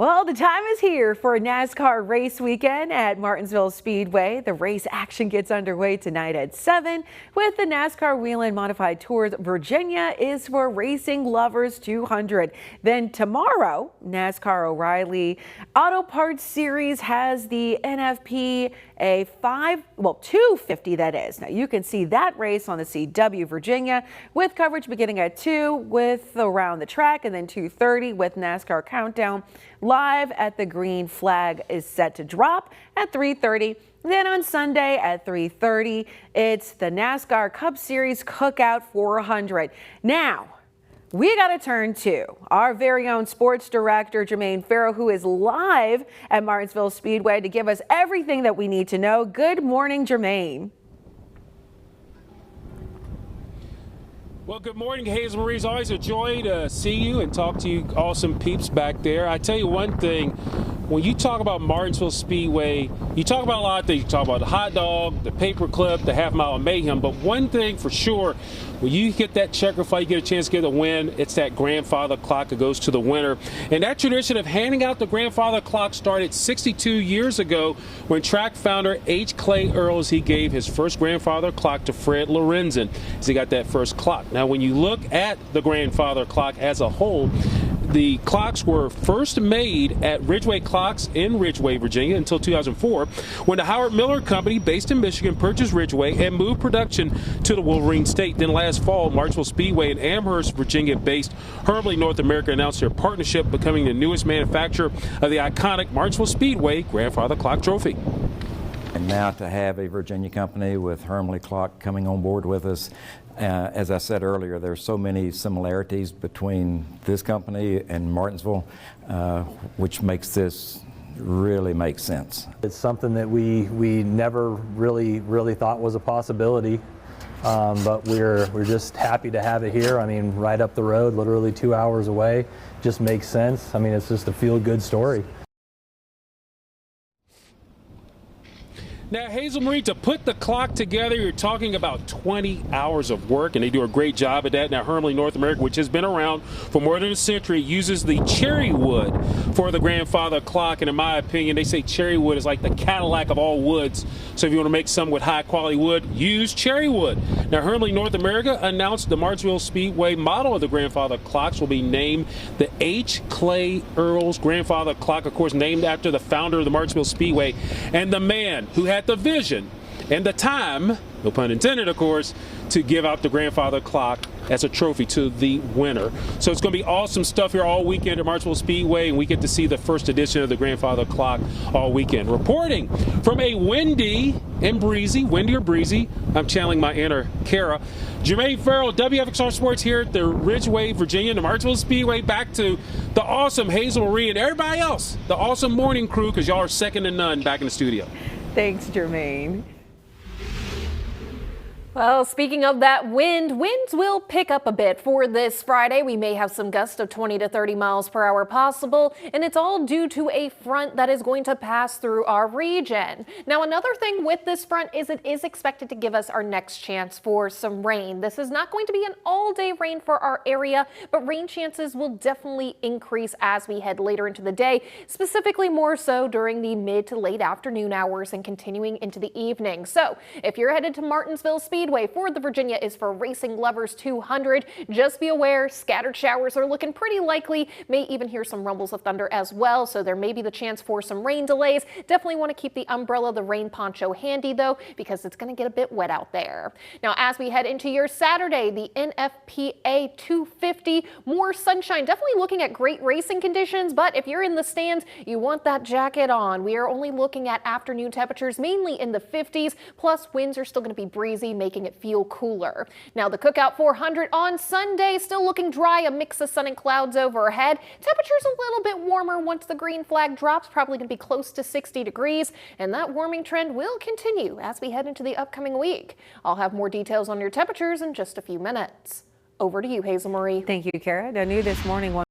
Well, the time is here for a NASCAR race weekend at Martinsville Speedway. The race action gets underway tonight at 7 with the NASCAR Whelen Modified Tours. Virginia is for Racing Lovers 200. Then tomorrow, NASCAR O'Reilly Auto Parts Series has the NFP a 250 that is. Now you can see that race on the CW Virginia with coverage beginning at 2 with around the track, and then 2:30 with NASCAR Countdown live at the green flag is set to drop at 3:30. Then on Sunday at 3:30, it's the NASCAR Cup Series Cookout 400. Now, we got to turn to our very own sports director, Jermaine Ferrell, who is live at Martinsville Speedway to give us everything that we need to know. Good morning, Jermaine. Well, good morning, Hazel Marie. It's always a joy to see you and talk to you awesome peeps back there. I tell you one thing, when you talk about Martinsville Speedway, you talk about a lot of things. You talk about the hot dog, the paperclip, the half-mile mayhem, but one thing for sure, when you get that checker fight, you get a chance to get a win, it's that grandfather clock that goes to the winner. And that tradition of handing out the grandfather clock started 62 years ago when track founder H. Clay Earls, he gave his first grandfather clock to Fred Lorenzen as he got that first clock. Now, when you look at the grandfather clock as a whole, the clocks were first made at Ridgeway Clocks in Ridgeway, Virginia until 2004 when the Howard Miller Company based in Michigan purchased Ridgeway and moved production to the Wolverine State. Then last fall, Martinsville Speedway and Amherst, Virginia based Hermley North America announced their partnership, becoming the newest manufacturer of the iconic Martinsville Speedway grandfather clock trophy. And now to have a Virginia company with Hermley Clock coming on board with us, as I said earlier, there's so many similarities between this company and Martinsville, which makes this really make sense. It's something that we never really thought was a possibility, but we're just happy to have it here. I mean, right up the road, literally 2 hours away, just makes sense. I mean, it's just a feel-good story. Now, Hazel Marie, to put the clock together, you're talking about 20 hours of work, and they do a great job at that. Now, Hermley North America, which has been around for more than a century, uses the cherry wood for the grandfather clock, and in my opinion, they say cherry wood is like the Cadillac of all woods. So if you want to make something with high-quality wood, use cherry wood. Now, Hermley North America announced the Martinsville Speedway model of the grandfather clocks will be named the H. Clay Earls grandfather clock, of course, named after the founder of the Martinsville Speedway and the man who had the vision and the time, no pun intended, of course, to give out the grandfather clock as a trophy to the winner. So it's going to be awesome stuff here all weekend at Martinsville Speedway, and we get to see the first edition of the grandfather clock all weekend. Reporting from a windy and breezy, windy or breezy, I'm channeling my inner Kara, Jermaine Ferrell, WFXR Sports here at the Ridgeway, Virginia, the Martinsville Speedway. Back to the awesome Hazel Marie and everybody else, the awesome morning crew, because y'all are second to none back in the studio. Thanks, Jermaine. Well, speaking of that winds will pick up a bit for this Friday. We may have some gusts of 20 to 30 miles per hour possible, and it's all due to a front that is going to pass through our region. Now, another thing with this front is it is expected to give us our next chance for some rain. This is not going to be an all-day rain for our area, but rain chances will definitely increase as we head later into the day, specifically more so during the mid to late afternoon hours and continuing into the evening. So if you're headed to Martinsville Speedway for the Virginia is for Racing Lovers 200. Just be aware, scattered showers are looking pretty likely. May even hear some rumbles of thunder as well, so there may be the chance for some rain delays. Definitely want to keep the umbrella, the rain poncho handy though, because it's going to get a bit wet out there. Now, as we head into your Saturday, the NFPA 250, more sunshine. Definitely looking at great racing conditions, but if you're in the stands, you want that jacket on. We are only looking at afternoon temperatures mainly in the 50s, plus winds are still going to be breezy, making it feel cooler. Now, the Cookout 400 on Sunday, still looking dry, a mix of sun and clouds overhead. Temperatures a little bit warmer once the green flag drops, probably going to be close to 60 degrees, and that warming trend will continue as we head into the upcoming week. I'll have more details on your temperatures in just a few minutes. Over to you, Hazel Marie. Thank you, Kara. Now, new this morning.